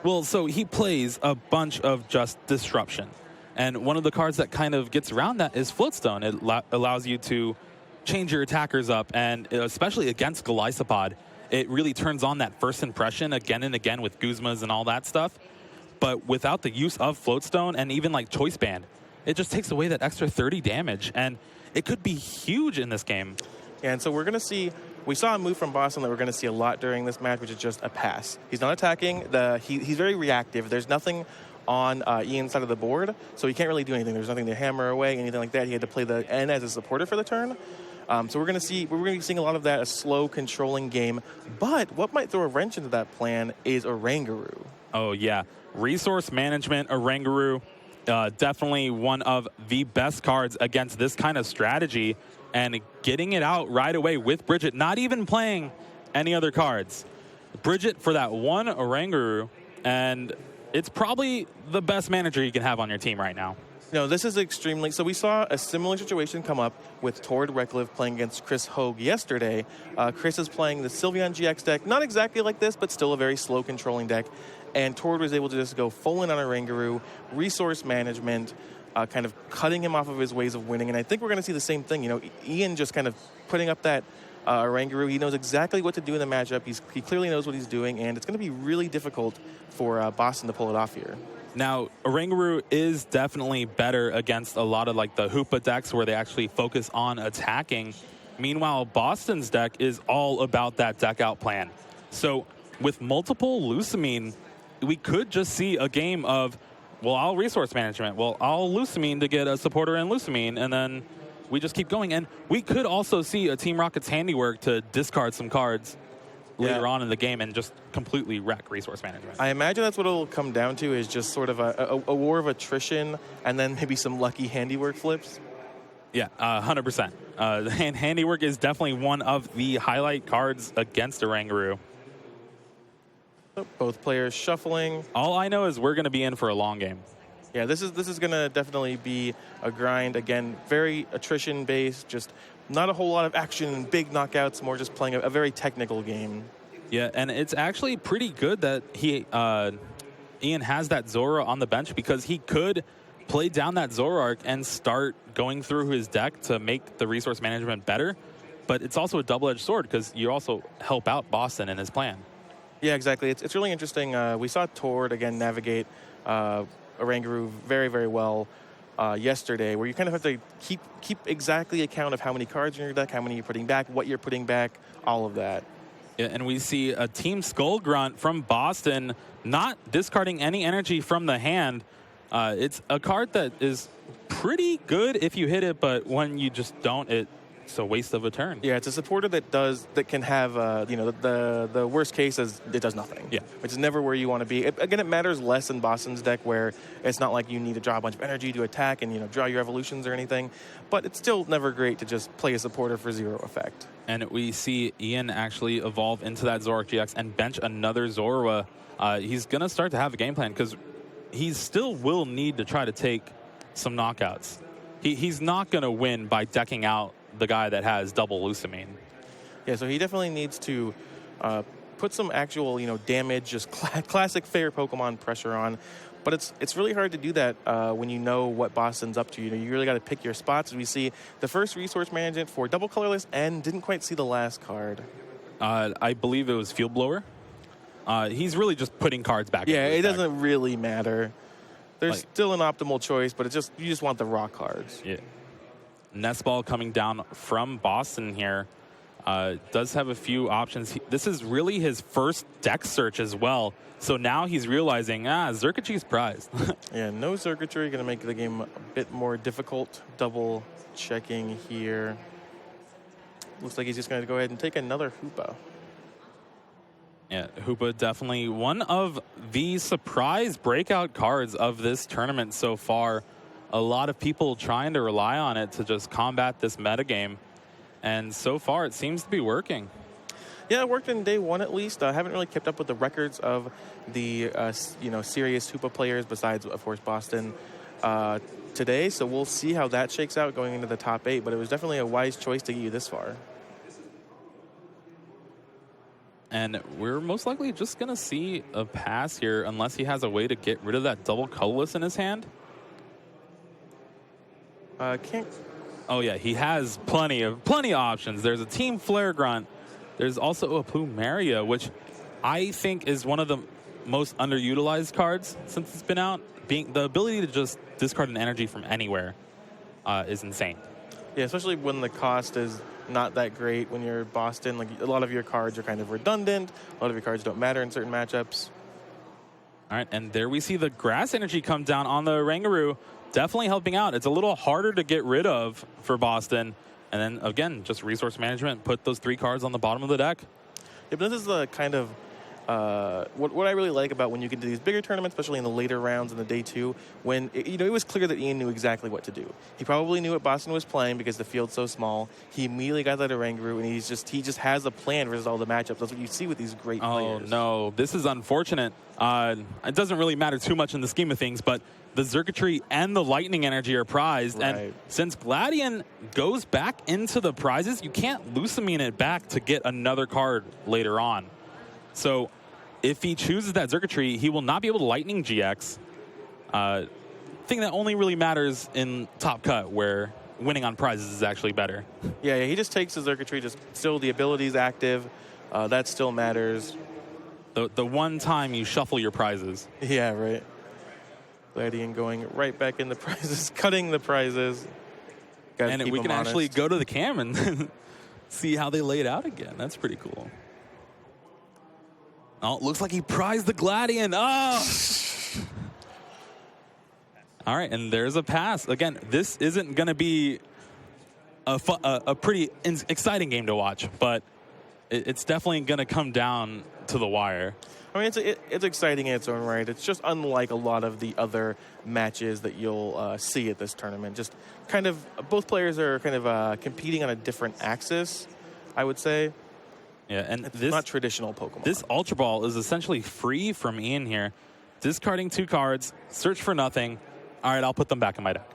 Well, so he plays a bunch of just disruption. And one of the cards that kind of gets around that is Floatstone. It allows you to change your attackers up, and especially against Golisopod, it really turns on that first impression again and again with Guzmas and all that stuff. But without the use of Floatstone and even like Choice Band, it just takes away that extra 30 damage, and it could be huge in this game. Yeah, and so we're going to see, we saw a move from Boston that we're going to see a lot during this match, which is just a pass. He's not attacking, he's very reactive. There's nothing on Ian's side of the board, so he can't really do anything. There's nothing to hammer away, anything like that. He had to play the N as a supporter for the turn. So we're going to be seeing a lot of that, a slow, controlling game. But what might throw a wrench into that plan is Oranguru. Oh, yeah. Resource management, Oranguru, definitely one of the best cards against this kind of strategy. And getting it out right away with Bridget, not even playing any other cards. Bridget for that one Oranguru, and it's probably the best manager you can have on your team right now. No, this is extremely... So we saw a similar situation come up with Tord Rekliv playing against Chris Hogue yesterday. Chris is playing the Sylveon GX deck, not exactly like this, but still a very slow controlling deck. And Tord was able to just go full in on Oranguru, resource management, kind of cutting him off of his ways of winning. And I think we're going to see the same thing. You know, Ian just kind of putting up that Oranguru. He knows exactly what to do in the matchup. He clearly knows what he's doing, and it's going to be really difficult for Boston to pull it off here. Now, Oranguru is definitely better against a lot of like the Hoopa decks where they actually focus on attacking. Meanwhile, Boston's deck is all about that deck out plan. So with multiple Lusamine, we could just see a game of, well, I'll resource management. Well, I'll Lusamine to get a supporter in Lusamine, and then we just keep going. And we could also see a Team Rocket's handiwork to discard some cards later on in the game and just completely wreck resource management. I imagine that's what it'll come down to, is just sort of a war of attrition and then maybe some lucky handiwork flips. Yeah, 100%. And handiwork is definitely one of the highlight cards against Oranguru. Both players shuffling. All I know is we're going to be in for a long game. Yeah, this is going to definitely be a grind. Again, very attrition-based, just not a whole lot of action and big knockouts, more just playing a very technical game. Yeah, and it's actually pretty good that Ian has that Zora on the bench, because he could play down that Zoroark and start going through his deck to make the resource management better. But it's also a double-edged sword, because you also help out Boston in his plan. Yeah, exactly. It's really interesting. We saw Tord, again, navigate Oranguru very, very well yesterday, where you kind of have to keep exactly account of how many cards in your deck, how many you're putting back, what you're putting back, all of that. Yeah, and we see a Team Skull Grunt from Boston not discarding any energy from the hand. It's a card that is pretty good if you hit it, but when you just don't, it's a waste of a turn. Yeah, it's a supporter that can have the worst case is it does nothing. Yeah, which is never where you want to be. Again, it matters less in Boston's deck, where it's not like you need to draw a bunch of energy to attack and draw your evolutions or anything. But it's still never great to just play a supporter for zero effect. And we see Ian actually evolve into that Zoroark GX and bench another Zorua. He's gonna start to have a game plan, because he still will need to try to take some knockouts. He's not gonna win by decking out the guy that has double Lusamine. Yeah, so he definitely needs to put some actual, damage, just classic fair Pokemon pressure on. But it's really hard to do that when you know what Boston's up to. You really got to pick your spots. We see the first resource management for double colorless, and didn't quite see the last card. I believe it was Field Blower. He's really just putting cards back. Yeah, it doesn't really matter. There's still an optimal choice, but you just want the raw cards. Yeah. Nest Ball coming down from Boston here. Does have a few options. This is really his first deck search as well. So now he's realizing, Xurkitry's prized. Yeah, no Xurkitry, going to make the game a bit more difficult. Double checking here. Looks like he's just going to go ahead and take another Hoopa. Yeah, Hoopa definitely one of the surprise breakout cards of this tournament so far. A lot of people trying to rely on it to just combat this metagame. And so far, it seems to be working. Yeah, it worked in day one at least. I haven't really kept up with the records of the serious Hoopa players besides, of course, Boston today. So we'll see how that shakes out going into the top 8. But it was definitely a wise choice to get you this far. And we're most likely just going to see a pass here unless he has a way to get rid of that double colorless in his hand. Can't. Oh, yeah, he has plenty of options. There's a Team Flare Grunt. There's also a Plumeria, which I think is one of the most underutilized cards since it's been out. The ability to just discard an energy from anywhere is insane. Yeah, especially when the cost is not that great when you're Boston. Like, a lot of your cards are kind of redundant. A lot of your cards don't matter in certain matchups. All right, and there we see the grass energy come down on the Rangaroo. Definitely helping out. It's a little harder to get rid of for Boston. And then, again, just resource management. Put those 3 cards on the bottom of the deck. Yeah, but this is the kind of what I really like about when you get to these bigger tournaments, especially in the later rounds in the day 2, when it was clear that Ian knew exactly what to do. He probably knew what Boston was playing because the field's so small. He immediately got that Oranguru, and he just has a plan versus all the matchups. That's what you see with these great players. Oh no, this is unfortunate. It doesn't really matter too much in the scheme of things, but the Circuitry and the Lightning Energy are prized. Right. And since Gladion goes back into the prizes, you can't Lucamine it back to get another card later on. So if he chooses that Circuitry, he will not be able to Lightning GX. Thing that only really matters in Top Cut, where winning on prizes is actually better. Yeah, he just takes the Circuitry, just still the ability's active. That still matters. The one time you shuffle your prizes. Yeah, right. Gladion going right back in the prizes, cutting the prizes. And we can actually go to the cam and see how they lay it out again. That's pretty cool. Oh, it looks like he prized the Gladion. Oh! All right, and there's a pass. Again, this isn't going to be a pretty exciting game to watch, but it's definitely going to come down to the wire. I mean, it's exciting in its own right. It's just unlike a lot of the other matches that you'll see at this tournament. Just kind of, both players are kind of competing on a different axis, I would say. Yeah, and it's not traditional Pokemon. This Ultra Ball is essentially free from Ian here. Discarding 2 cards, search for nothing. All right, I'll put them back in my deck.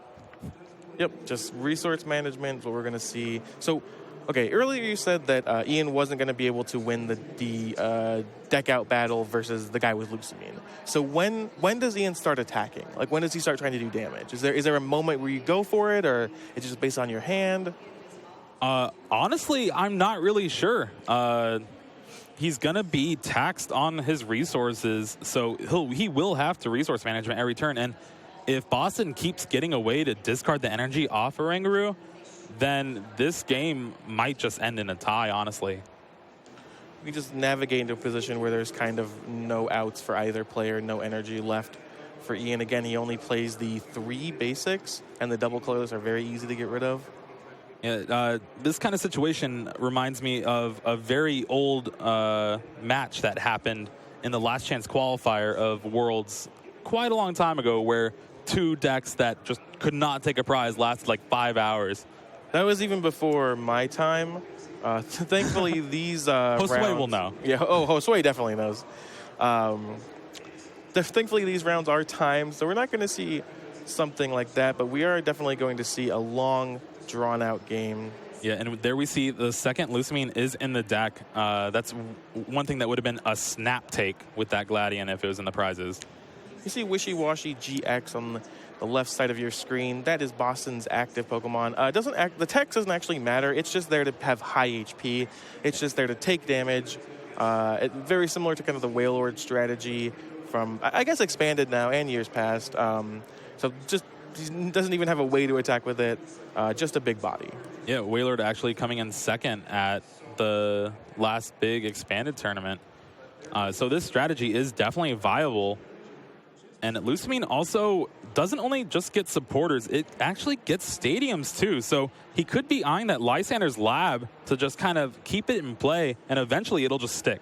Yep, just resource management is what we're going to see. So, okay, earlier you said that Ian wasn't going to be able to win the deck out battle versus the guy with Lucamine. So when does Ian start attacking? Like, when does he start trying to do damage? Is there a moment where you go for it, or it's just based on your hand? Honestly, I'm not really sure. He's going to be taxed on his resources, so he will have to resource management every turn. And if Boston keeps getting a way to discard the energy off Oranguru, then this game might just end in a tie, honestly. We just navigate into a position where there's kind of no outs for either player, no energy left for Ian. Again, he only plays the 3 basics, and the double colorless are very easy to get rid of. Yeah, this kind of situation reminds me of a very old match that happened in the last chance qualifier of Worlds quite a long time ago, where 2 decks that just could not take a prize lasted like 5 hours. That was even before my time. Thankfully, these Josue rounds will know. Yeah, Josue definitely knows. Thankfully, these rounds are timed, so we're not going to see something like that, but we are definitely going to see a long, drawn-out game. Yeah, and there we see the second Lucamine is in the deck. That's one thing that would have been a snap take with that Gladion if it was in the prizes. You see Wishy-Washy GX on the left side of your screen. That is Boston's active Pokemon. The text doesn't actually matter. It's just there to have high HP. It's just there to take damage. Very similar to kind of the Wailord strategy from, I guess, expanded now and years past. So just he doesn't even have a way to attack with it. Just a big body. Yeah, Wailord actually coming in second at the last big expanded tournament. So this strategy is definitely viable. And Lucamine also doesn't only just get supporters, it actually gets stadiums too. So he could be eyeing that Lysander's Lab to just kind of keep it in play, and eventually it'll just stick.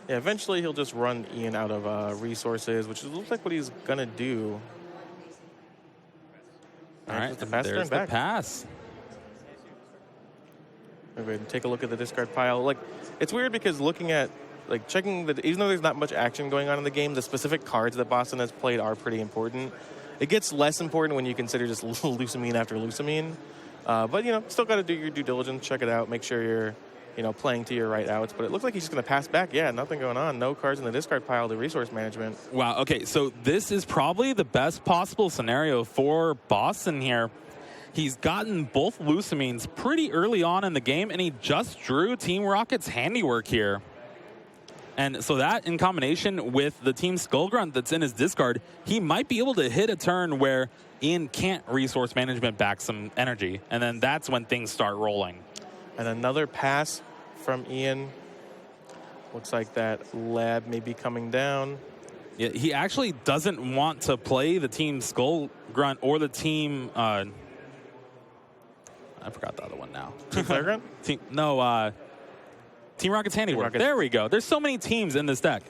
Yeah, eventually he'll just run Ian out of resources, which looks like what he's going to do. All right, there's the pass. Go ahead and take a look at the discard pile. Like, it's weird because looking at, like, checking even though there's not much action going on in the game, the specific cards that Boston has played are pretty important. It gets less important when you consider just Lucamine after Lucamine. But, still got to do your due diligence, check it out, make sure you're playing to your right outs. But it looks like he's just going to pass back. Yeah, nothing going on. No cards in the discard pile to resource management. Wow, okay, so this is probably the best possible scenario for Boston here. He's gotten both Lucamines pretty early on in the game, and he just drew Team Rocket's handiwork here. And so that, in combination with the Team Skullgrunt that's in his discard, he might be able to hit a turn where Ian can't resource management back some energy. And then that's when things start rolling. And another pass from Ian. Looks like that lab may be coming down. Yeah, he actually doesn't want to play the Team Skullgrunt or the Team... I forgot the other one now. Team Flaregrunt? Team Rocket's handiwork. There we go. There's so many teams in this deck.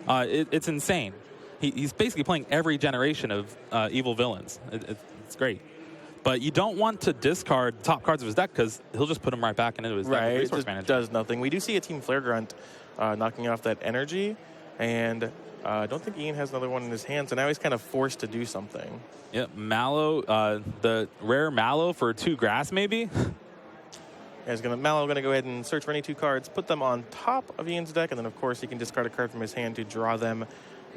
It's insane. He's basically playing every generation of evil villains. It's great. But you don't want to discard top cards of his deck because he'll just put them right back into his deck. Right, it just does nothing. We do see a Team Flaregrunt knocking off that energy, and I don't think Ian has another one in his hand, so now he's kind of forced to do something. Yeah, Mallow, the rare Mallow for 2 grass maybe? Mallow going to go ahead and search for any 2 cards, put them on top of Ian's deck, and then of course he can discard a card from his hand to draw them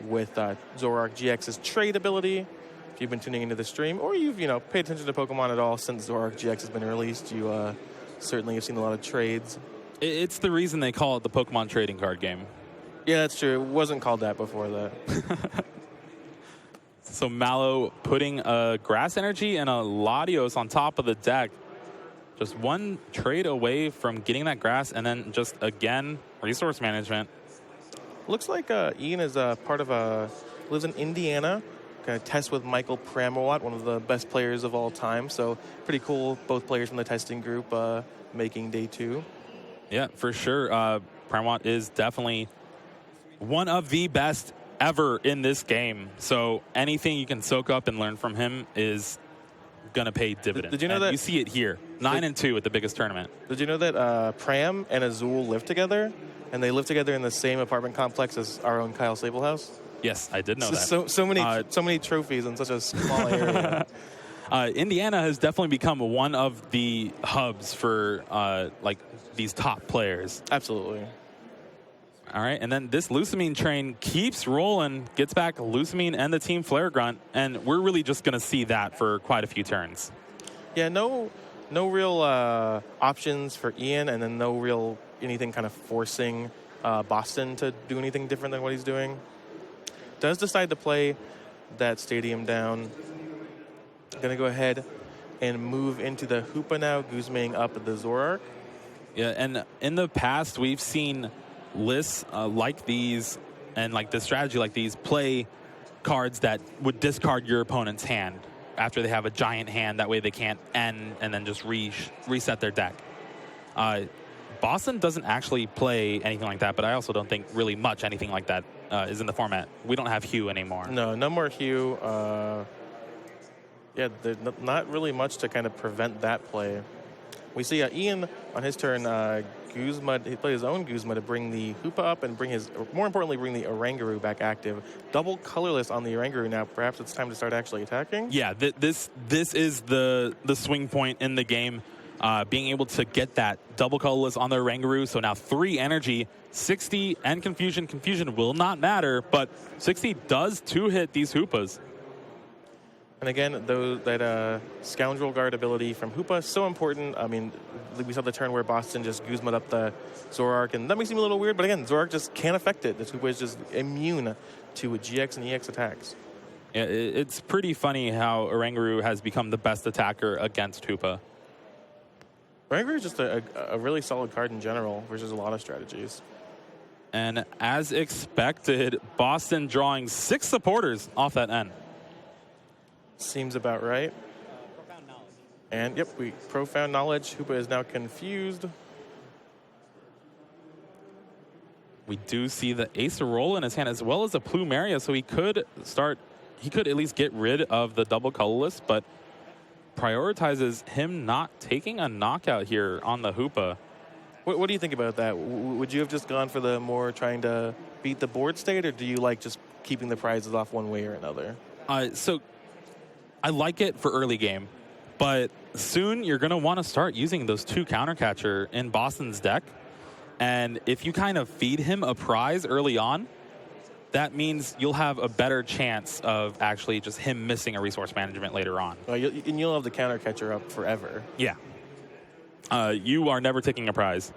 with Zoroark GX's trade ability. If you've been tuning into the stream, or you've paid attention to Pokemon at all since Zoroark GX has been released, you certainly have seen a lot of trades. It's the reason they call it the Pokemon trading card game. Yeah, that's true. It wasn't called that before that. So Mallow putting a Grass Energy and a Latios on top of the deck. Just one trade away from getting that grass, and then just, again, resource management. Looks like Ian is lives in Indiana. Going to test with Michael Pramawat, one of the best players of all time. So pretty cool, both players from the testing group making day 2. Yeah, for sure. Pramawat is definitely one of the best ever in this game. So anything you can soak up and learn from him is going to pay dividends. Did you know that? You see it here. 9-2 at the biggest tournament. Did you know that Pram and Azul live together? And they live together in the same apartment complex as our own Kyle Sablehouse? Yes, I did know that. So many trophies in such a small area. Indiana has definitely become one of the hubs for these top players. Absolutely. All right, and then this Lucamine train keeps rolling, gets back Lucamine and the Team Flaregrunt, and we're really just going to see that for quite a few turns. Yeah, no real options for Ian, and then no real anything kind of forcing Boston to do anything different than what he's doing. Does decide to play that stadium down. Going to go ahead and move into the Hoopa now, Guzmaing up the Zoroark. Yeah, and in the past, we've seen lists like these and like the strategy like these play cards that would discard your opponent's hand after they have a giant hand. That way they can't end and then just reset their deck. Boston doesn't actually play anything like that, but I also don't think really much anything like that is in the format. We don't have Hue anymore. No more Hue. Yeah, there's not really much to kind of prevent that play. We see Ian on his turn, Guzma, he played his own Guzma to bring the Hoopa up and more importantly, bring the Oranguru back active. Double colorless on the Oranguru now. Perhaps it's time to start actually attacking. Yeah, this is the swing point in the game. Being able to get that double colorless on the Oranguru. So now 3 energy, 60 and Confusion. Confusion will not matter, but 60 does 2-hit these Hoopas. And again, that Scoundrel Guard ability from Hoopa is so important. I mean, we saw the turn where Boston just Guzma'd up the Zoroark, and that may seem a little weird, but again, Zoroark just can't affect it. This Hoopa is just immune to GX and EX attacks. Yeah, it's pretty funny how Oranguru has become the best attacker against Hoopa. Oranguru is just a really solid card in general versus a lot of strategies. And as expected, Boston drawing 6 supporters off that end. Seems about right. Profound knowledge. And yep, Profound Knowledge. Hoopa is now confused. We do see the Acerola in his hand as well as a Plumeria, so he could at least get rid of the double colorless, but prioritizes him not taking a knockout here on the Hoopa. What do you think about that? Would you have just gone for the more trying to beat the board state, or do you like just keeping the prizes off one way or another? So I like it for early game, but soon you're going to want to start using those 2 counter catcher in Boston's deck. And if you kind of feed him a prize early on, that means you'll have a better chance of actually just him missing a resource management later on. Well, you'll have the counter catcher up forever. Yeah. You are never taking a prize.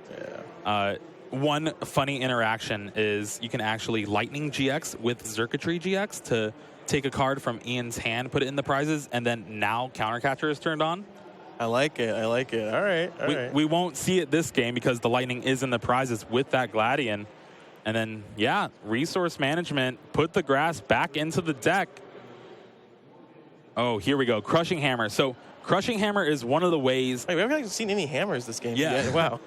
Yeah. One funny interaction is you can actually Lightning GX with Circuitry GX to take a card from Ian's hand, put it in the prizes, and then now counter catcher is turned on. I like it. I like it. All right. We won't see it this game because the Lightning is in the prizes with that Gladion. And then, yeah, resource management, put the grass back into the deck. Oh, here we go. Crushing Hammer. So Crushing Hammer is one of the ways... Wait, we haven't seen any hammers this game yeah. yet. Wow.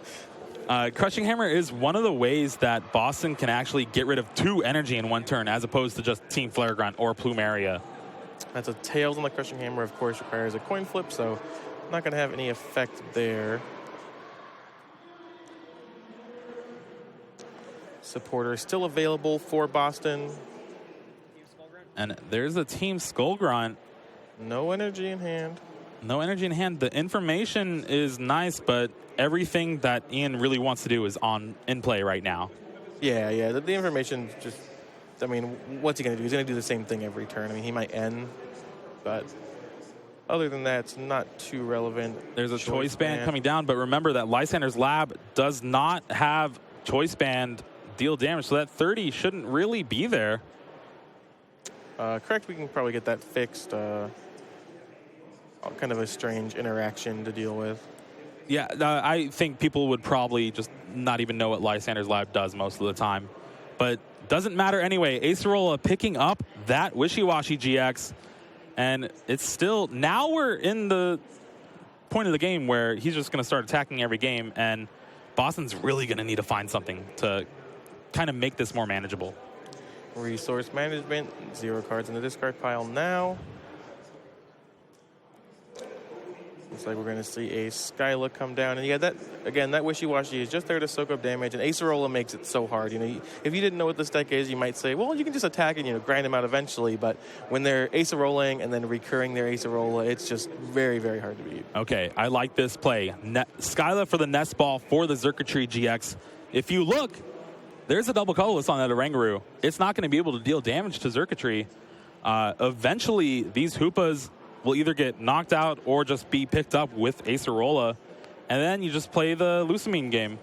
Crushing Hammer is one of the ways that Boston can actually get rid of 2 energy in one turn as opposed to just Team Flare Grunt or Plumeria. That's a Tails on the Crushing Hammer, of course, requires a coin flip, so not going to have any effect there. Supporter still available for Boston. And there's a Team Skull Grunt. No energy in hand. No energy in hand. The information is nice, but everything that Ian really wants to do is in play right now. Yeah. The information just, I mean, what's he going to do? He's going to do the same thing every turn. I mean, he might end, but other than that, it's not too relevant. There's a Choice Band coming down, but remember that Lysander's Lab does not have Choice Band deal damage, so that 30 shouldn't really be there. Correct, we can probably get that fixed. Kind of a strange interaction to deal with. Yeah, I think people would probably just not even know what Lysander's Lab does most of the time. But doesn't matter anyway. Acerola picking up that Wishy-Washy GX. And it's still, now we're in the point of the game where he's just going to start attacking every game. And Boston's really going to need to find something to kind of make this more manageable. Resource management, 0 cards in the discard pile now. Looks like we're going to see a Skyla come down. And yeah, that, again, that Wishy-Washy is just there to soak up damage. And Acerola makes it so hard. You know, if you didn't know what this deck is, you might say, well, you can just attack and, you know, grind them out eventually. But when they're Aceroling and then recurring their Acerola, it's just very, very hard to beat. Okay, I like this play. Skyla for the Nest Ball for the Circuitry GX. If you look, there's a double colorless on that Oranguru. It's not going to be able to deal damage to Circuitry. Eventually, these Hoopas will either get knocked out or just be picked up with Acerola. And then you just play the Lusamine game.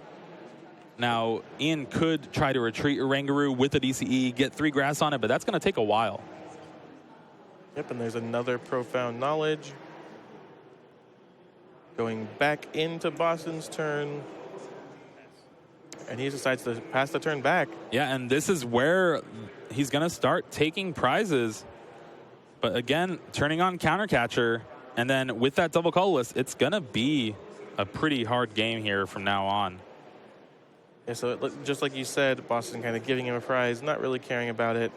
Now, Ian could try to retreat Oranguru with the DCE, get 3 grass on it, but that's going to take a while. Yep, and there's another Profound Knowledge. Going back into Boston's turn. And he decides to pass the turn back. Yeah, and this is where he's going to start taking prizes. But again, turning on counter catcher, and then with that double colorless, it's going to be a pretty hard game here from now on. Yeah, so just like you said, Boston kind of giving him a prize, not really caring about it,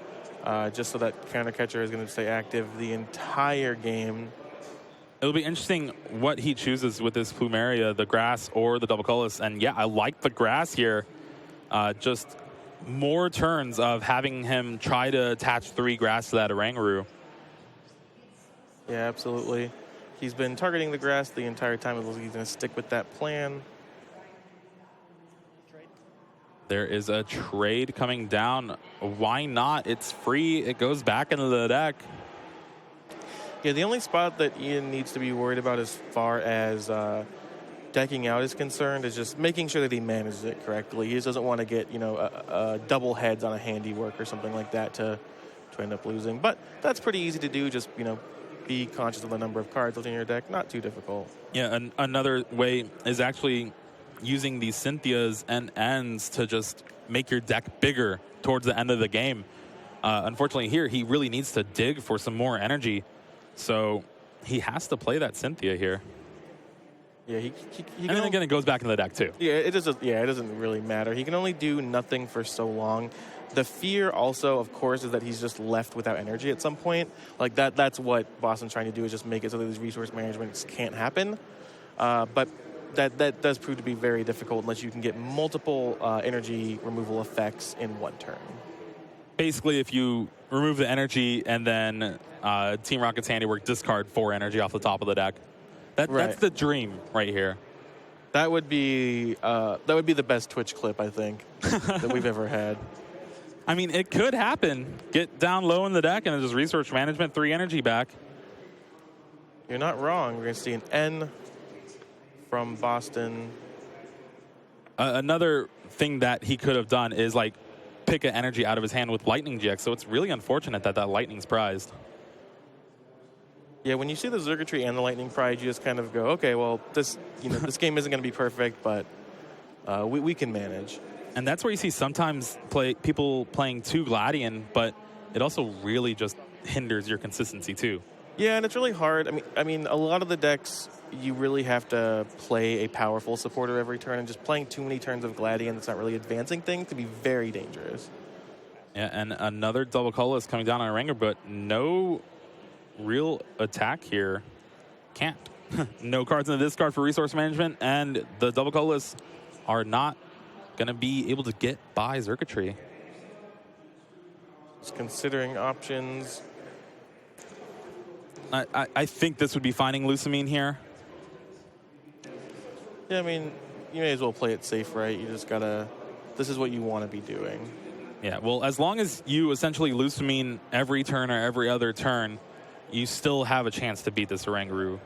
just so that counter catcher is going to stay active the entire game. It'll be interesting what he chooses with this Plumeria, the grass or the double colorless. And yeah, I like the grass here. Just more turns of having him try to attach 3 grass to that Oranguru. Yeah, absolutely. He's been targeting the grass the entire time. It looks like he's going to stick with that plan. There is a trade coming down. Why not? It's free. It goes back into the deck. Yeah, the only spot that Ian needs to be worried about as far as decking out is concerned is just making sure that he manages it correctly. He just doesn't want to get, you know, double heads on a handiwork or something like that to end up losing. But that's pretty easy to do. Just, you know, be conscious of the number of cards left in your deck. Not too difficult. Yeah, and another way is actually using these Cynthias and ends to just make your deck bigger towards the end of the game. Unfortunately here, he really needs to dig for some more energy. So he has to play that Cynthia here. Yeah, he and then again, it goes back into the deck too. Yeah, it doesn't really matter. He can only do nothing for so long. The fear also, of course, is that he's just left without energy at some point. Like that's what Boston's trying to do, is just make it so that these resource managements can't happen. But that does prove to be very difficult unless you can get multiple energy removal effects in one turn. Basically, if you remove the energy and then Team Rocket's Handiwork discard 4 energy off the top of the deck. That's the dream right here. That would be the best Twitch clip, I think, that we've ever had. I mean, it could happen. Get down low in the deck and just resource management, 3 energy back. You're not wrong. We're going to see an N from Boston. Another thing that he could have done is like pick an energy out of his hand with Lightning GX. So it's really unfortunate that that Lightning's prized. Yeah, when you see the Circuitry and the Lightning prize, you just kind of go, okay, well, this game isn't going to be perfect, but we can manage. And that's where you see sometimes people playing too Gladian, but it also really just hinders your consistency too. Yeah, and it's really hard. I mean, a lot of the decks, you really have to play a powerful supporter every turn, and just playing too many turns of Gladian that's not really advancing things can be very dangerous. Yeah, and another double colorless coming down on a Ranger, but no real attack here. Can't. No cards in the discard for resource management, and the double colorless are not going to be able to get by Circuitry. Just considering options. I think this would be finding Lusamine here. Yeah, I mean, you may as well play it safe, right? You just gotta, this is what you want to be doing. Yeah, well, as long as you essentially Lusamine every turn or every other turn, you still have a chance to beat this Oranguru.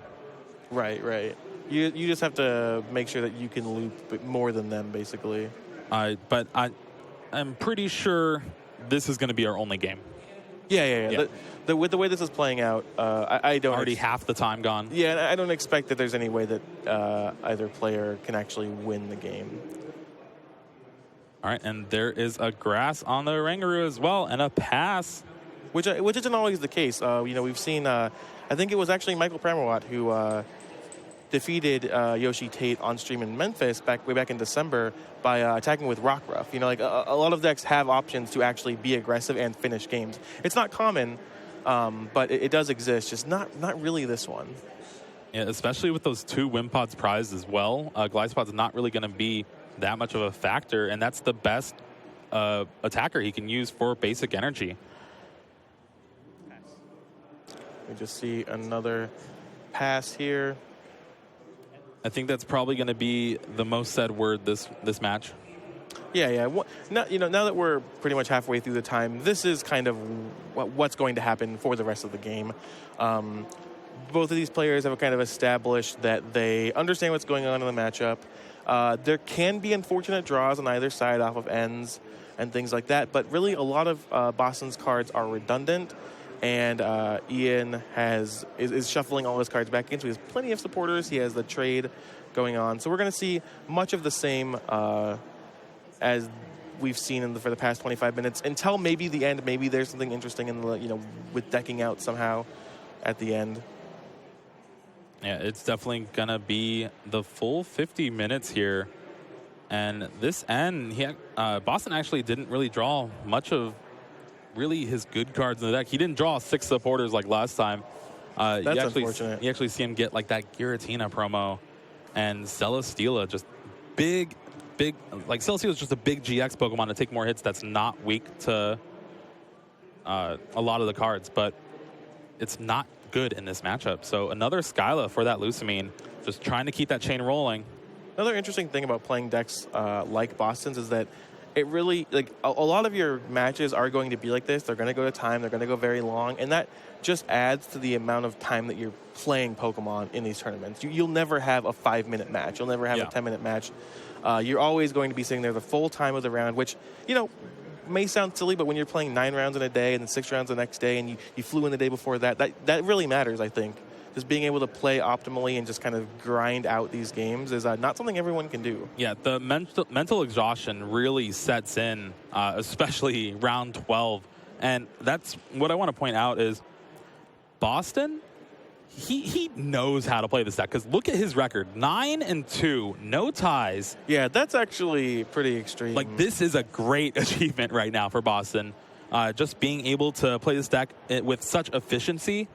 Right, right. You just have to make sure that you can loop more than them, basically. But I'm pretty sure this is going to be our only game. Yeah. With the way this is playing out, I don't... Already half the time gone. Yeah, I don't expect that there's any way that either player can actually win the game. All right, and there is a grass on the Oranguru as well, and a pass. Which isn't always the case. We've seen, I think it was actually Michael Pramawat who defeated Yoshi Tate on stream in Memphis way back in December by attacking with Rock Ruff. A lot of decks have options to actually be aggressive and finish games. It's not common, but it does exist, just not really this one. Yeah, especially with those 2 Wimpod's prized as well. Glide Spot's not really going to be that much of a factor, and that's the best attacker he can use for basic energy. We just see another pass here. I think that's probably going to be the most said word this match. Yeah. Now that we're pretty much halfway through the time, this is kind of what's going to happen for the rest of the game. Both of these players have kind of established that they understand what's going on in the matchup. There can be unfortunate draws on either side off of ends and things like that, but really a lot of Boston's cards are redundant. And Ian is shuffling all his cards back in, so he has plenty of supporters. He has the trade going on. So we're going to see much of the same as we've seen for the past 25 minutes until maybe the end. Maybe there's something interesting in the, with decking out somehow at the end. Yeah, it's definitely going to be the full 50 minutes here. And this end, Boston actually didn't really draw much of really his good cards in the deck. He didn't draw 6 supporters like last time. That's unfortunate. You actually see him get like that Giratina promo, and Celesteela just big, like Celesteela is just a big GX Pokemon to take more hits. That's not weak to a lot of the cards, but it's not good in this matchup. So another Skyla for that Lusamine, just trying to keep that chain rolling. Another interesting thing about playing decks like Boston's is that it really, a lot of your matches are going to be like this. They're going to go to time. They're going to go very long. And that just adds to the amount of time that you're playing Pokemon in these tournaments. You'll never have a 5-minute match. You'll never have a 10-minute match. You're always going to be sitting there the full time of the round, which, may sound silly, but when you're playing 9 rounds in a day and then 6 rounds the next day and you flew in the day before that really matters, I think. Just being able to play optimally and just kind of grind out these games is not something everyone can do. Yeah, the mental exhaustion really sets in, especially round 12. And that's what I want to point out is Boston, he knows how to play this deck. Because look at his record, 9-2, no ties. Yeah, that's actually pretty extreme. Like, this is a great achievement right now for Boston. Just being able to play this deck with such efficiency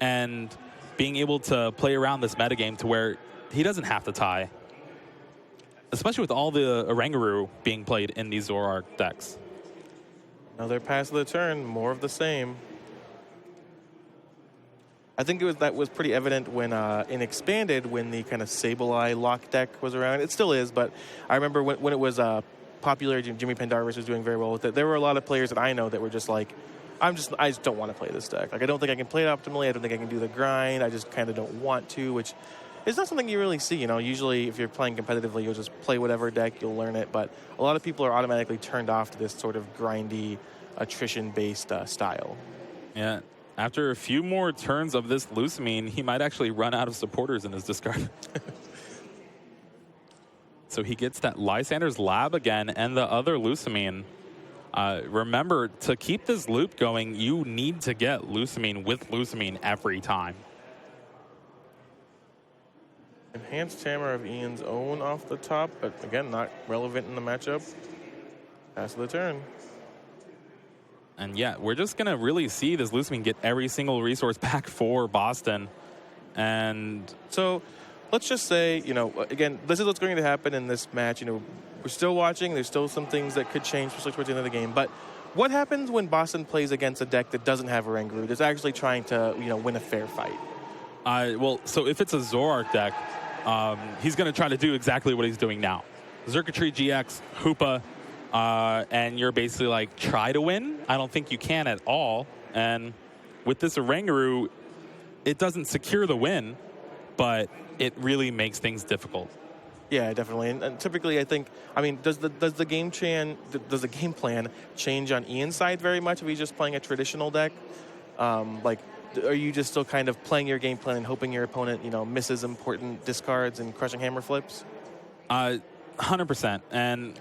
and being able to play around this metagame to where he doesn't have to tie. Especially with all the Oranguru being played in these Zoroark decks. Another pass of the turn, more of the same. I think that was pretty evident when in Expanded, when the kind of Sableye lock deck was around. It still is, but I remember when it was popular, Jimmy Pendarvis was doing very well with it. There were a lot of players that I know that were just like, I just don't want to play this deck. Like, I don't think I can play it optimally. I don't think I can do the grind. I just kind of don't want to, which is not something you really see. You know, usually if you're playing competitively, you'll just play whatever deck, you'll learn it. But a lot of people are automatically turned off to this sort of grindy, attrition-based style. Yeah. After a few more turns of this Lucamine, he might actually run out of supporters in his discard. So he gets that Lysander's Lab again and the other Lucamine. Remember, to keep this loop going, you need to get Lucamine with Lucamine every time. Enhanced Hammer of Ian's own off the top, but again, not relevant in the matchup. Pass of the turn. And yeah, we're just going to really see this Lucamine get every single resource back for Boston. And so let's just say, you know, again, this is what's going to happen in this match. You know, we're still watching. There's still some things that could change, especially towards the end of the game. But what happens when Boston plays against a deck that doesn't have a Rangaroo, that's actually trying to, you know, win a fair fight? Well, so if it's a Zoroark deck, he's going to try to do exactly what he's doing now. Xurkitree GX, Hoopa, and you're basically like, try to win? I don't think you can at all. And with this Rangaroo, it doesn't secure the win, but it really makes things difficult. Yeah, definitely. And typically, I think, I mean, does the game plan change on Ian's side very much if he's just playing a traditional deck? Like, are you just still kind of playing your game plan and hoping your opponent, you know, misses important discards and crushing hammer flips? 100%. And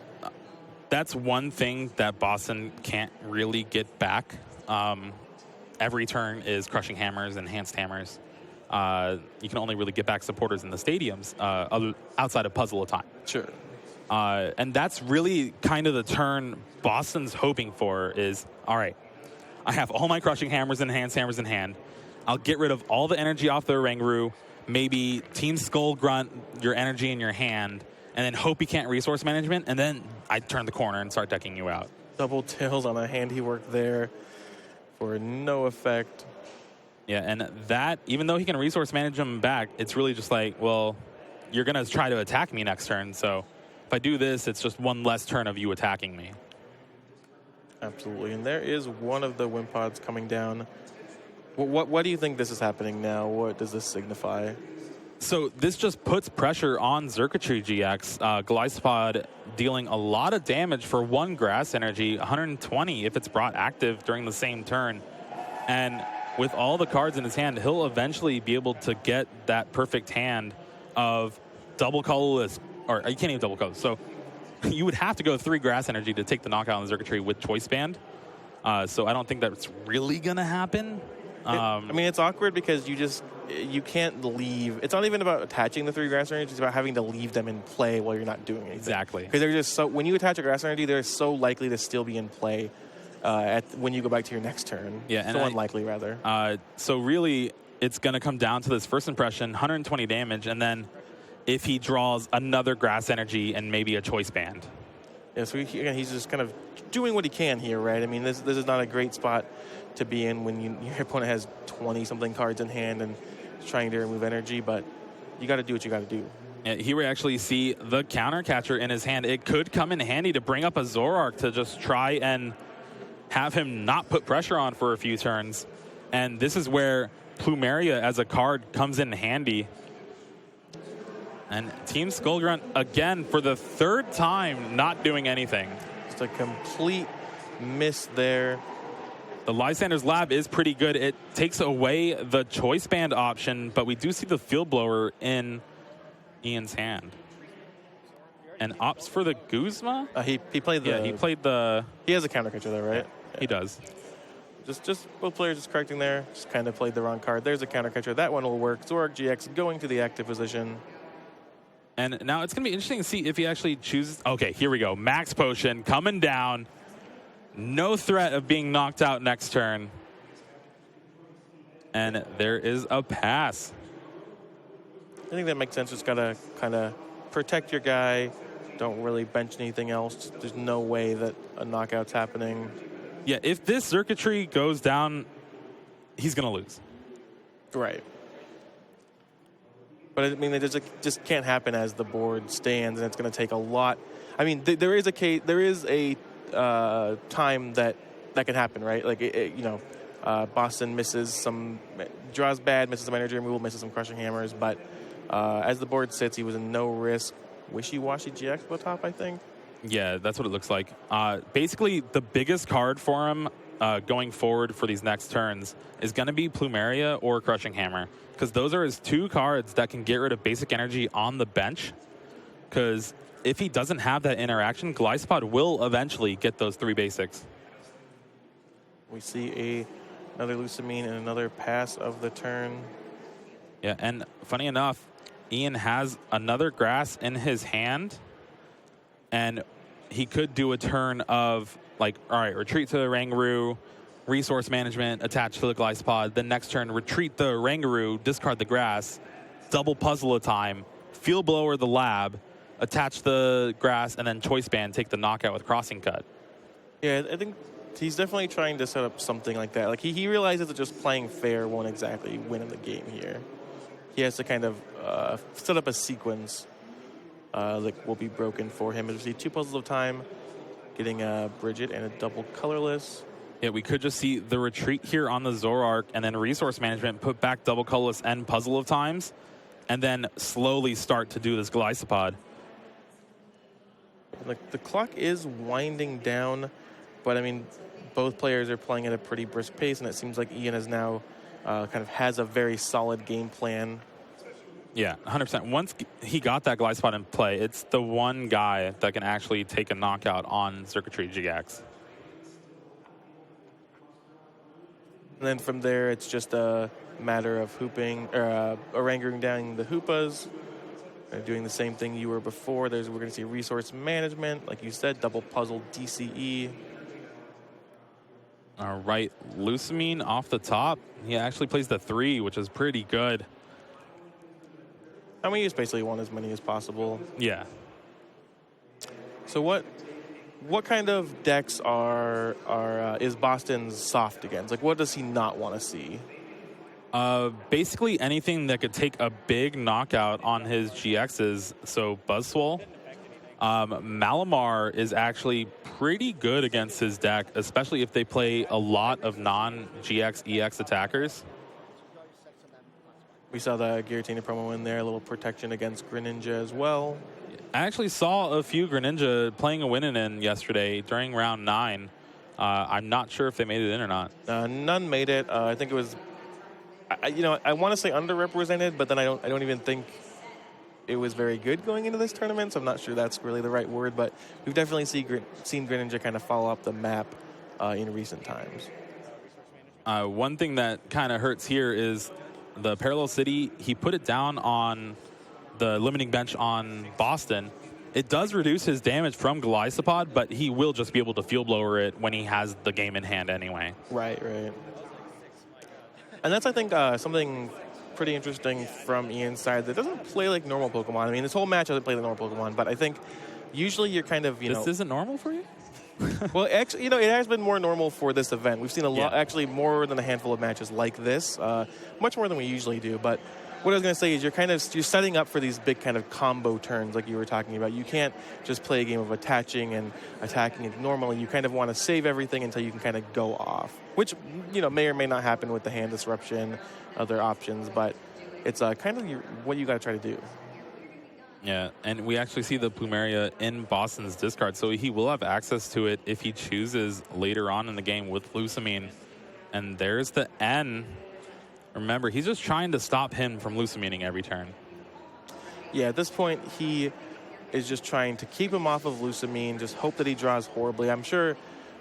that's one thing that Boston can't really get back. Every turn is crushing hammers, enhanced hammers. You can only really get back supporters in the stadiums outside of Puzzle of Time. Sure. And that's really kind of the turn Boston's hoping for is, all right, I have all my crushing hammers and enhanced hammers in hand. I'll get rid of all the energy off the Rangaroo, maybe Team Skull Grunt your energy in your hand, and then hope you can't resource management, and then I turn the corner and start decking you out. Double tails on a handiwork there for no effect. Yeah, and that, even though he can resource manage him back, it's really just like, well, you're going to try to attack me next turn, so if I do this, it's just one less turn of you attacking me. Absolutely, and there is one of the Wimpods coming down. What do you think this is happening now? What does this signify? So this just puts pressure on Xurkitree GX. Gliscod dealing a lot of damage for one grass energy, 120 if it's brought active during the same turn. And with all the cards in his hand, he'll eventually be able to get that perfect hand of double colorless, or you can't even double color. So you would have to go 3 grass energy to take the knockout on the Xurkitree with Choice Band. So I don't think that's really going to happen. I mean, it's awkward because you can't leave. It's not even about attaching the 3 grass energy. It's about having to leave them in play while you're not doing anything. Exactly. Because they're just so, when you attach a grass energy, they're so likely to still be in play when you go back to your next turn. Yeah, so unlikely, rather. So really, it's going to come down to this first impression, 120 damage, and then if he draws another grass energy and maybe a Choice Band. Yeah, so again, he's just kind of doing what he can here, right? I mean, this is not a great spot to be in when your opponent has 20-something cards in hand and is trying to remove energy, but you got to do what you got to do. And here we actually see the counter catcher in his hand. It could come in handy to bring up a Zoroark to just try and have him not put pressure on for a few turns. And this is where Plumeria as a card comes in handy. And Team Skullgrunt, again, for the 3rd time, not doing anything. Just a complete miss there. The Lysander's Lab is pretty good. It takes away the Choice Band option, but we do see the Field Blower in Ian's hand. And opts for the Guzma? He played the... Yeah, he played the... He has a counter catcher there, right? Yeah. He does. Just both players just correcting there. Just kind of played the wrong card. There's a counter catcher. That one will work. Zoroark GX going to the active position. And now it's going to be interesting to see if he actually chooses... Okay, here we go. Max Potion coming down. No threat of being knocked out next turn. And there is a pass. I think that makes sense. Just got to kind of protect your guy. Don't really bench anything else. There's no way that a knockout's happening. Yeah, if this Xurkitree goes down, he's going to lose. Right. But I mean, it just can't happen as the board stands, and it's going to take a lot. I mean, there is a time that can happen, right? Like Boston draws bad, misses some energy removal, misses some crushing hammers. But as the board sits, he was in no risk. Wishy-washy GX up top, I think. Yeah, that's what it looks like. Basically, the biggest card for him going forward for these next turns is going to be Plumeria or Crushing Hammer, because those are his two cards that can get rid of basic energy on the bench. Because if he doesn't have that interaction, Glyspod will eventually get those 3 basics. We see another Lucamine and another pass of the turn. Yeah, and funny enough, Ian has another grass in his hand, and he could do a turn of, like, all right, retreat to the Rangaroo, resource management, attach to the Glyspod. Then next turn, retreat the Rangaroo, discard the grass, double puzzle a time, field blower the lab, attach the grass, and then choice band, take the knockout with crossing cut. Yeah, I think he's definitely trying to set up something like that. Like, he realizes that just playing fair won't exactly win him the game here. He has to kind of set up a sequence that will be broken for him. We see 2 puzzles of time, getting a Bridget and a double colorless. Yeah, we could just see the retreat here on the Zoroark, and then resource management, put back double colorless and puzzle of times, and then slowly start to do this Glycopod. Like, the clock is winding down, but I mean, both players are playing at a pretty brisk pace, and it seems like Ian is now kind of has a very solid game plan. Yeah, 100%. Once he got that Glycopod in play, it's the one guy that can actually take a knockout on Circuitry GX. And then from there, it's just a matter of hooping, or orangering down the hoopas. They're doing the same thing you were before. We're going to see resource management, like you said, double puzzle DCE. All right, Lucamine off the top. He actually plays the 3, which is pretty good. I mean, you just basically want as many as possible. Yeah. So what kind of decks is Boston's soft against? Like, what does he not want to see? Basically anything that could take a big knockout on his GXs. So Buzzswole. Malamar is actually pretty good against his deck, especially if they play a lot of non-GX EX attackers. We saw the Giratina promo in there, a little protection against Greninja as well. I actually saw a few Greninja playing a win-in yesterday during round 9. I'm not sure if they made it in or not. None made it. I think it was, I want to say underrepresented, but then I don't even think it was very good going into this tournament, so I'm not sure that's really the right word, but we've definitely seen Greninja kind of follow up the map in recent times. One thing that kind of hurts here is the Parallel City. He put it down on the limiting bench on Boston. It does reduce his damage from Glycopod, but he will just be able to field blower it when he has the game in hand anyway. Right. And that's, I think, something pretty interesting from Ian's side that doesn't play like normal Pokemon. I mean, this whole match doesn't play like normal Pokemon, but I think usually you're kind of, This isn't normal for you? Well, actually, it has been more normal for this event. We've seen a lot, actually more than a handful of matches like this, much more than we usually do. But what I was going to say is you're setting up for these big kind of combo turns like you were talking about. You can't just play a game of attaching and attacking it normally. You kind of want to save everything until you can kind of go off, which, may or may not happen with the hand disruption, other options, but it's kind of what you got to try to do. Yeah, and we actually see the Plumeria in Boston's discard, so he will have access to it if he chooses later on in the game with Lucamine. And there's the N. Remember, he's just trying to stop him from Lucamining every turn. Yeah, at this point, he is just trying to keep him off of Lucamine, just hope that he draws horribly. I'm sure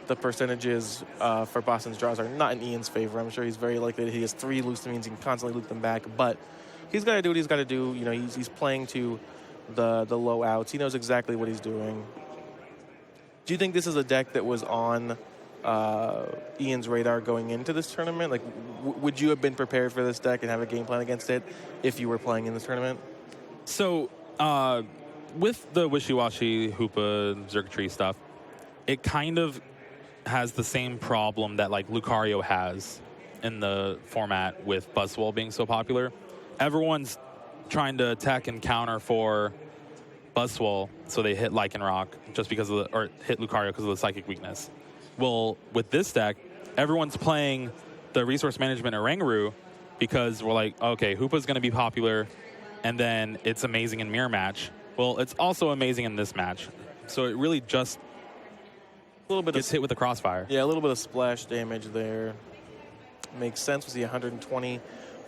the percentages for Boston's draws are not in Ian's favor. I'm sure he's very likely that he has 3 Lucamines, he can constantly loop them back, but he's got to do what he's got to do. He's playing to the low outs. He knows exactly what he's doing. Do you think this is a deck that was on Ian's radar going into this tournament? Like, would you have been prepared for this deck and have a game plan against it if you were playing in this tournament? So, with the wishy-washy Hoopa circuitry stuff, it kind of has the same problem that, like, Lucario has. in the format with Buzzwole being so popular. Everyone's trying to attack and counter for Buzzwole, so they hit Lycanroc just because of the, or hit Lucario because of the psychic weakness. Well, with this deck, everyone's playing the resource management Oranguru because we're like, okay, Hoopa's going to be popular, and then it's amazing in Mirror Match. Well, it's also amazing in this match. So it really just a little bit gets hit with the crossfire. Yeah, a little bit of splash damage there. Makes sense with the 120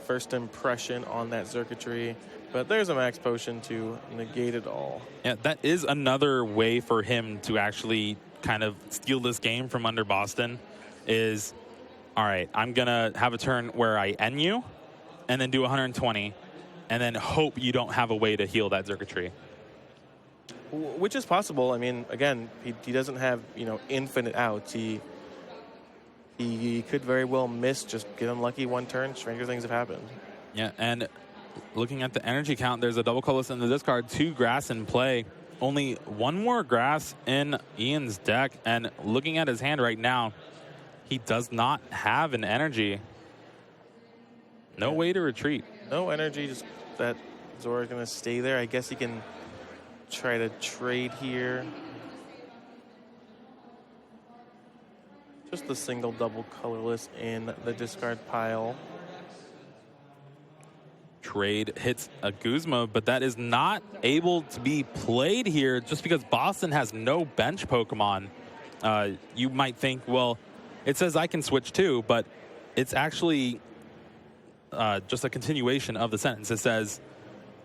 first impression on that circuitry. But there's a max potion to negate it all. Yeah, that is another way for him to actually kind of steal this game from under Boston is, all right, I'm going to have a turn where I end you and then do 120 and then hope you don't have a way to heal that circuitry. Which is possible. I mean, again, he doesn't have, infinite outs. He could very well miss, just get unlucky one turn. Stranger things have happened. Yeah, and looking at the energy count, there's a double colorless in the discard, 2 grass in play. Only 1 more grass in Ian's deck, and looking at his hand right now, he does not have an energy. No way to retreat. No energy, just that Zora's going to stay there. I guess he can try to trade here. Just the single double colorless in the discard pile. Trade hits a Guzma, but that is not able to be played here just because Boston has no bench Pokemon. You might think, well, it says I can switch too, but it's actually just a continuation of the sentence. It says,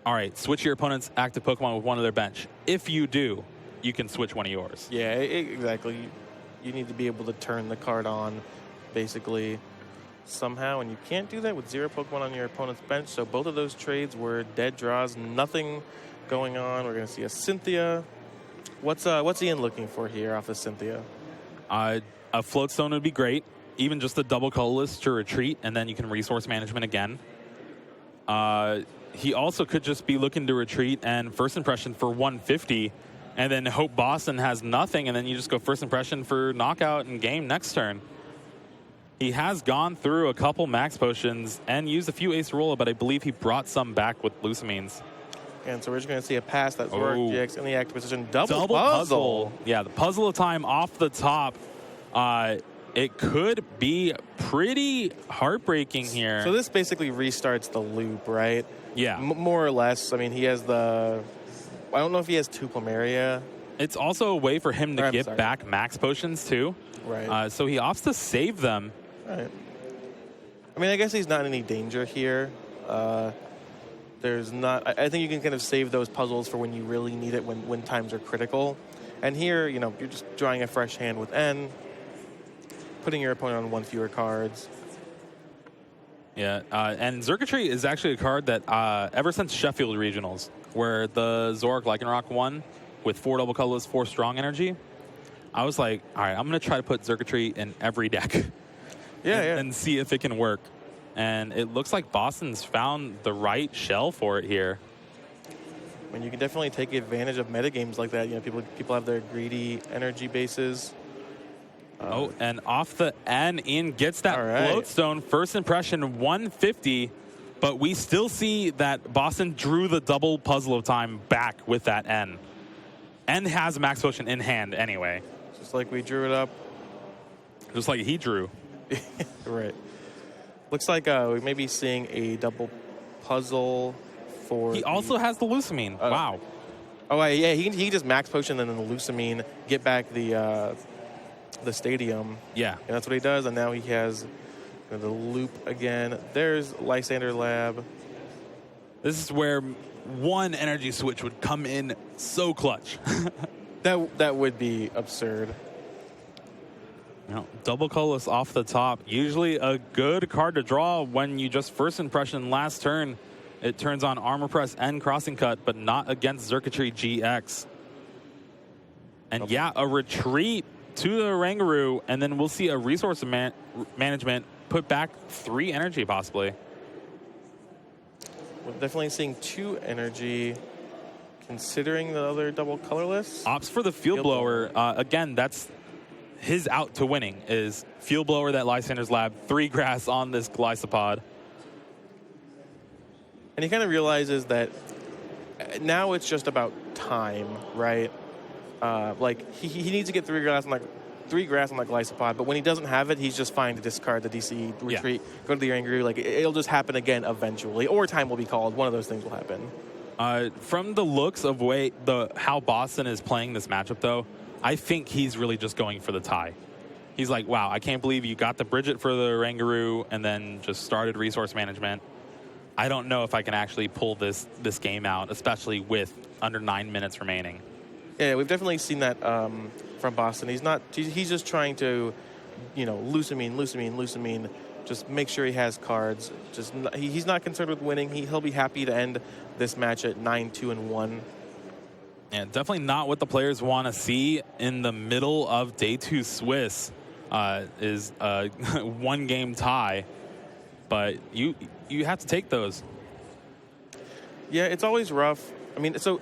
all right, switch your opponent's active Pokemon with one of their bench. If you do, you can switch one of yours. Yeah, exactly. You need to be able to turn the card on, basically, somehow, and you can't do that with 0 Pokemon on your opponent's bench. So both of those trades were dead draws, nothing going on. We're going to see a Cynthia. What's Ian looking for here off of Cynthia? A Floatstone would be great, even just a double colorless to retreat, and then you can resource management again. He also could just be looking to retreat and first impression for 150, and then hope Boston has nothing, and then you just go first impression for knockout and game next turn. He has gone through a couple max potions and used a few Ace Rolla, but I believe he brought some back with Lusamines. And so we're just going to see a pass that Zora GX in the active position. Double puzzle. Yeah, the puzzle of time off the top. It could be pretty heartbreaking here. So this basically restarts the loop, right? Yeah. More or less. I mean, he has I don't know if he has 2 Plumeria. It's also a way for him to get back max potions, too. Right. So he opts to save them. Right. I mean, I guess he's not in any danger here. There's not. I think you can kind of save those puzzles for when you really need it, when times are critical. And here, you're just drawing a fresh hand with N, putting your opponent on 1 fewer cards. Yeah, and Xurkitree is actually a card that ever since Sheffield Regionals, where the Zoroark Lycanroc won with 4 double colorless, 4 strong energy, I was like, all right, I'm going to try to put Xurkitree in every deck. And see if it can work. And it looks like Boston's found the right shell for it here. I mean, you can definitely take advantage of metagames like that. People have their greedy energy bases. And off the N, Ian gets that Floatstone. First impression, 150. But we still see that Boston drew the double puzzle of time back with that N. N has a max potion in hand anyway. Just like we drew it up. Just like he drew. Right. Looks like we may be seeing a double puzzle for. He also has the Lusamine. Wow. Oh, yeah. He can just max potion and then the Lusamine, get back the stadium. Yeah. And that's what he does. And now he has the loop again. There's Lysander Lab. This is where one energy switch would come in so clutch. That would be absurd. Double colorless off the top. Usually a good card to draw when you just first impression last turn. It turns on Armor Press and Crossing Cut, but not against Xurkitree GX. And a retreat to the Oranguru, and then we'll see a resource management put back 3 energy possibly. We're definitely seeing 2 energy, considering the other double colorless. Opts for the Field Blower. Again, that's his out to winning is Field Blower, that Lysander's Lab, 3 grass on this Glycopod. And he kind of realizes that now it's just about time, right? Like, he needs to get 3 grass on that Glycopod, but when he doesn't have it, he's just fine to discard the DC, retreat, go to the Rangaroo. Like, it'll just happen again eventually, or time will be called. One of those things will happen. From the looks of how Boston is playing this matchup, though, I think he's really just going for the tie. He's like, wow, I can't believe you got the Bridget for the Rangaroo and then just started resource management. I don't know if I can actually pull this game out, especially with under 9 minutes remaining. Yeah, we've definitely seen that from Boston. He's just trying to, lose amine, just make sure he has cards. He's not concerned with winning. He'll be happy to end this match at 9-2-1. Yeah, definitely not what the players want to see in the middle of day 2 Swiss. Is a 1-game tie, but you have to take those. Yeah, it's always rough. I mean, so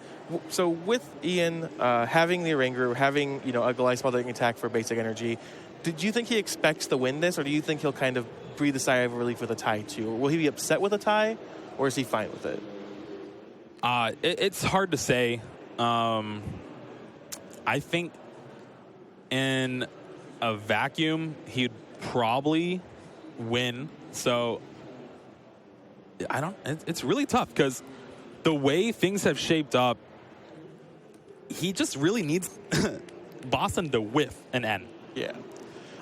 with Ian having the Rangaroo, having a Glycopod that can attack for basic energy, did you think he expects to win this, or do you think he'll kind of breathe a sigh of relief with a tie too? Will he be upset with a tie, or is he fine with it? It's hard to say. I think in a vacuum, he'd probably win. So it's really tough because the way things have shaped up, he just really needs Boston to whiff an N. Yeah.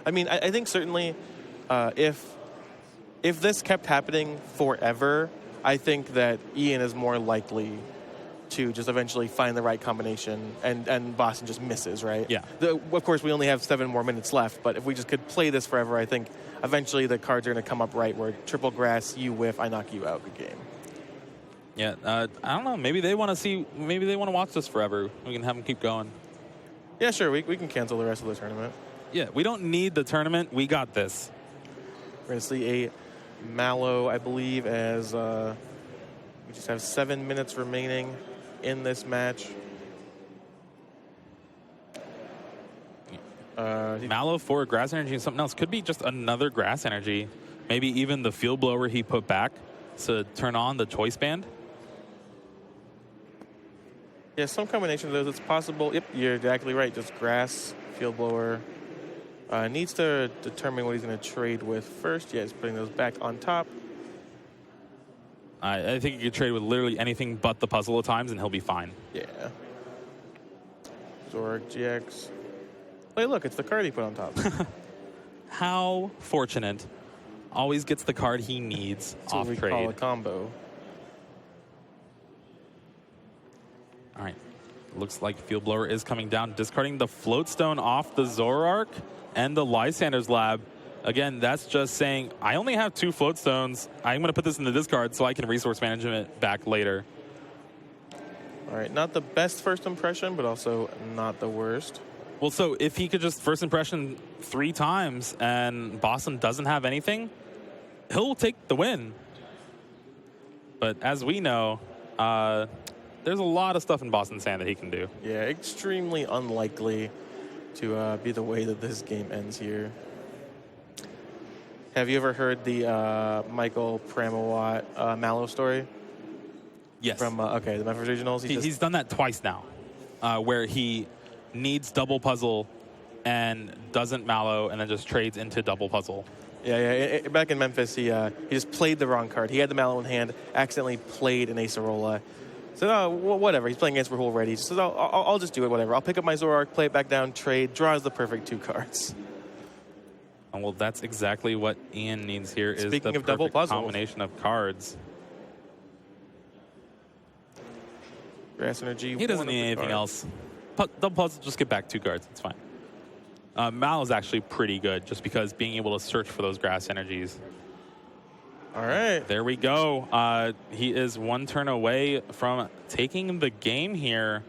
I mean, I think certainly if this kept happening forever, I think that Ian is more likely to just eventually find the right combination, and Boston just misses, right? Yeah. Of course, we only have 7 more minutes left, but if we just could play this forever, I think eventually the cards are going to come up right where triple grass, you whiff, I knock you out, good game. Yeah, I don't know. Maybe they want to watch this forever. We can have them keep going. Yeah, sure. We can cancel the rest of the tournament. Yeah, we don't need the tournament. We got this. We're going to see a Mallow, I believe, as we just have 7 minutes remaining in this match. Mallow for grass energy and something else. Could be just another grass energy. Maybe even the Field Blower he put back to turn on the choice band. Yeah, some combination of those. It's possible. Yep, you're exactly right. Just grass, Field Blower. Needs to determine what he's going to trade with first. Yeah, he's putting those back on top. I think he could trade with literally anything but the puzzle at times, and he'll be fine. Yeah. Zorg GX. Hey, look, it's the card he put on top. How fortunate. Always gets the card he needs That's off what we trade. call a combo. All right. Looks like Field Blower is coming down, discarding the Floatstone off the Zoroark and the Lysander's Lab. Again, that's just saying, I only have 2 Floatstones. I'm going to put this in the discard so I can resource management back later. All right, not the best first impression, but also not the worst. Well, so if he could just first impression 3 times and Boston doesn't have anything, he'll take the win. But as we know, there's a lot of stuff in Boston's hand that he can do. Yeah, extremely unlikely to be the way that this game ends here. Have you ever heard the Michael Pramawat Mallow story? Yes. From, the Memphis Regionals? He's done that twice now, where he needs double puzzle and doesn't Mallow and then just trades into double puzzle. Yeah. Back in Memphis, he just played the wrong card. He had the Mallow in hand, accidentally played an Acerola. Said, oh, well, whatever. He's playing against Rahul already. He said, I'll just do it, whatever. I'll pick up my Zoroark, play it back down, trade, draws the perfect 2 cards. And well, that's exactly what Ian needs here. Speaking is the of double perfect puzzles. Combination of cards. Grass Energy. He doesn't need anything else. Double puzzle, just get back 2 cards. It's fine. Mallow's actually pretty good, just because being able to search for those grass energies. All right. There we go. He is 1 turn away from taking the game here,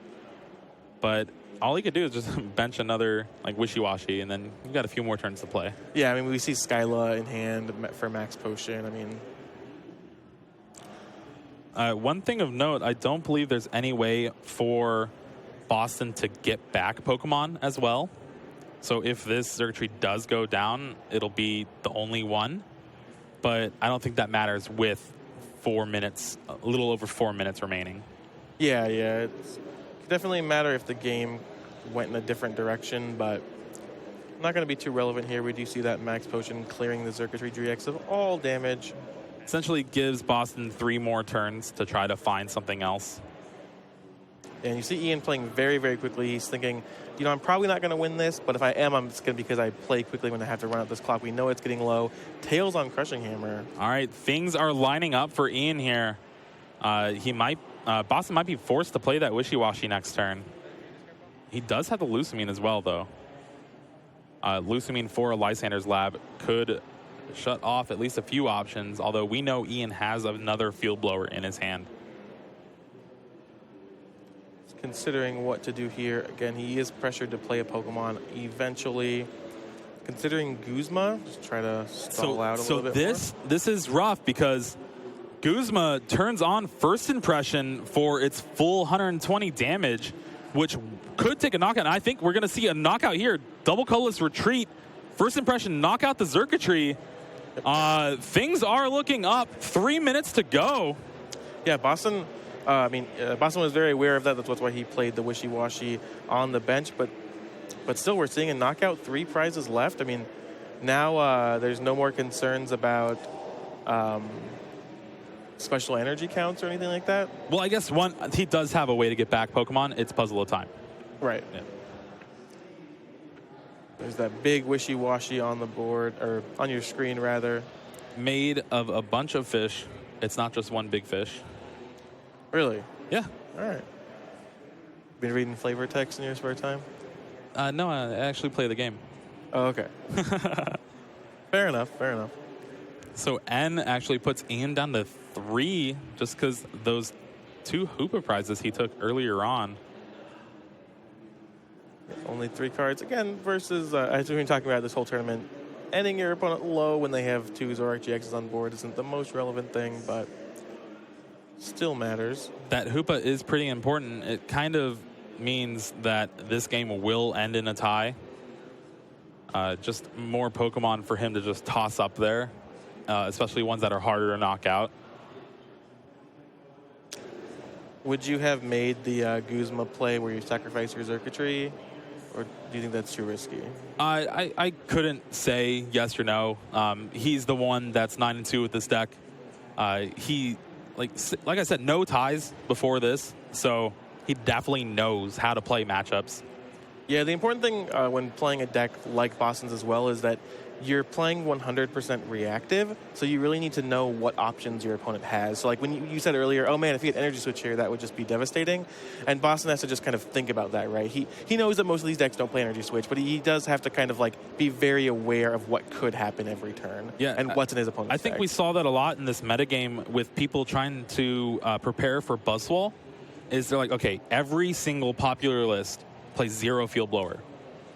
but all he could do is just bench another Wishy-Washy, and then you got a few more turns to play. Yeah, I mean, we see Skyla in hand for Max Potion. I mean, one thing of note, I don't believe there's any way for Boston to get back Pokemon as well. So if this circuitry does go down, it'll be the only one. But I don't think that matters with 4 minutes, a little over 4 minutes remaining. Yeah, it could definitely matter if the game went in a different direction, but not going to be too relevant here. We do see that Max Potion clearing the circuitry GX of all damage. Essentially gives Boston 3 more turns to try to find something else. And you see Ian playing very, very quickly. He's thinking, I'm probably not going to win this, but if I am, it's going to be because I play quickly when I have to run out this clock. We know it's getting low. Tails on Crushing Hammer. All right, things are lining up for Ian here. Boston might be forced to play that Wishy-Washy next turn. He does have the Lucamine as well, though. Lucamine for a Lysander's Lab could shut off at least a few options, although we know Ian has another Field Blower in his hand. Considering what to do here. Again, he is pressured to play a Pokemon eventually. Considering Guzma, just try to stall out a little bit more. So this is rough because Guzma turns on First Impression for its full 120 damage, which could take a knockout. And I think we're going to see a knockout here. Double Colorless Retreat. First Impression, knock out the circuitry. Things are looking up. 3 minutes to go. Yeah, Boston... Boston was very aware of that. That's why he played the Wishy-Washy on the bench. But still, we're seeing a knockout. 3 prizes left. I mean, now there's no more concerns about special energy counts or anything like that. Well, I guess he does have a way to get back Pokemon. It's Puzzle of Time. Right. Yeah. There's that big Wishy-Washy on the board, or on your screen, rather. Made of a bunch of fish. It's not just one big fish. Really? Yeah. All right. Been reading flavor text in your spare time? No, I actually play the game. Oh, okay. Fair enough. So N actually puts Ian down to 3 just because those 2 Hoopa prizes he took earlier on. Only 3 cards. Again, versus, as we've been talking about this whole tournament, ending your opponent low when they have 2 Zoroark GXs on board isn't the most relevant thing, but still matters. That Hoopa is pretty important. It kind of means that this game will end in a tie. Just more Pokemon for him to just toss up there, especially ones that are harder to knock out. Would you have made the Guzma play where you sacrifice your circuitry, or do you think that's too risky? I couldn't say yes or no. He's the one that's 9-2 with this deck. He, like I said, no ties before this, so he definitely knows how to play matchups. Yeah, the important thing when playing a deck like Boston's as well is that you're playing 100% reactive, so you really need to know what options your opponent has. So like when you said earlier, oh man, if he had Energy Switch here, that would just be devastating. And Boston has to just kind of think about that, right? He knows that most of these decks don't play Energy Switch, but he does have to kind of like be very aware of what could happen every turn and what's in his opponent's I think deck. we saw that a lot in this metagame with people trying to prepare for Buzzwole. Is they're like, okay, every single popular list plays 0 Field Blower.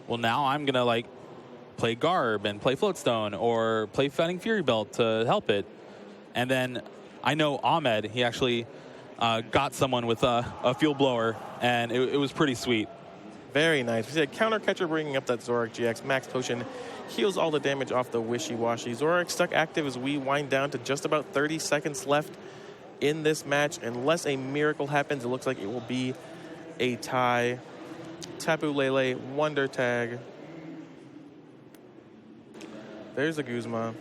Well, now I'm going to like play Garb and play Floatstone or play Fighting Fury Belt to help it. And then I know Ahmed, he actually got someone with a Field Blower, and it was pretty sweet. Very nice. We see a Counter Catcher bringing up that Zoroark GX. Max Potion heals all the damage off the Wishy-Washy. Zoroark stuck active as we wind down to just about 30 seconds left in this match. Unless a miracle happens, it looks like it will be a tie. Tapu Lele, Wonder Tag. There's a Guzma.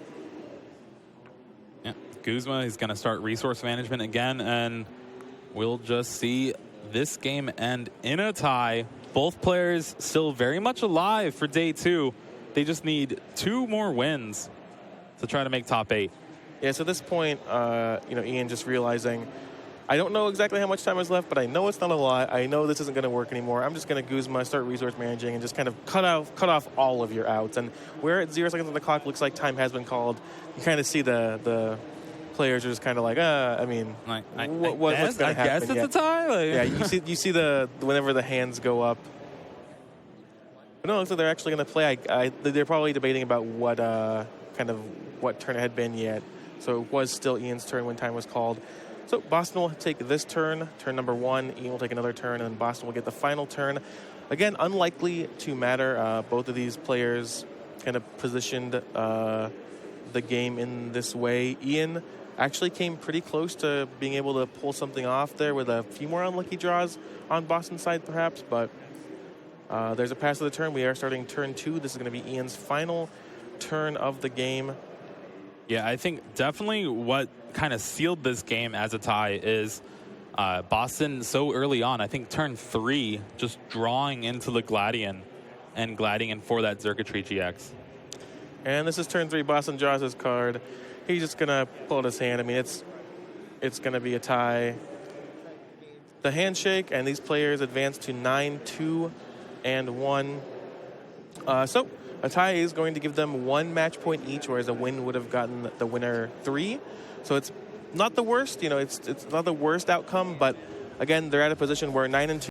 Yeah, Guzma is going to start resource management again, and we'll just see this game end in a tie. Both players still very much alive for day 2. They just need 2 more wins to try to make top 8. Yeah, so at this point, Ian just realizing, I don't know exactly how much time is left, but I know it's not a lot. I know this isn't going to work anymore. I'm just going to Guzma, start resource managing, and just kind of cut off all of your outs. And we're at 0 seconds on the clock. Looks like time has been called. You kind of see the players are just kind of like, what's going to happen? I guess it's a tie. Like. Yeah, you see whenever the hands go up. But no, it looks like they're actually going to play. They're probably debating about what turn it had been yet. So it was still Ian's turn when time was called. So Boston will take this turn number 1. Ian will take another turn, and Boston will get the final turn again, unlikely to matter. Both of these players kind of positioned the game in this way. Ian actually came pretty close to being able to pull something off there with a few more unlucky draws on Boston's side, perhaps, but there's a pass of the turn. We are starting turn 2. This is going to be Ian's final turn of the game. Yeah, I think definitely what kind of sealed this game as a tie is Boston so early on, I think turn 3, just drawing into the Gladian and Gladian for that Circuitry GX. And this is turn 3. Boston draws his card. He's just going to pull out his hand. I mean, it's going to be a tie. The handshake, and these players advance to 9-2 and 1. So a tie is going to give them 1 match point each, whereas a win would have gotten the winner 3. So it's not the worst. It's not the worst outcome, but again, they're at a position where 9-2.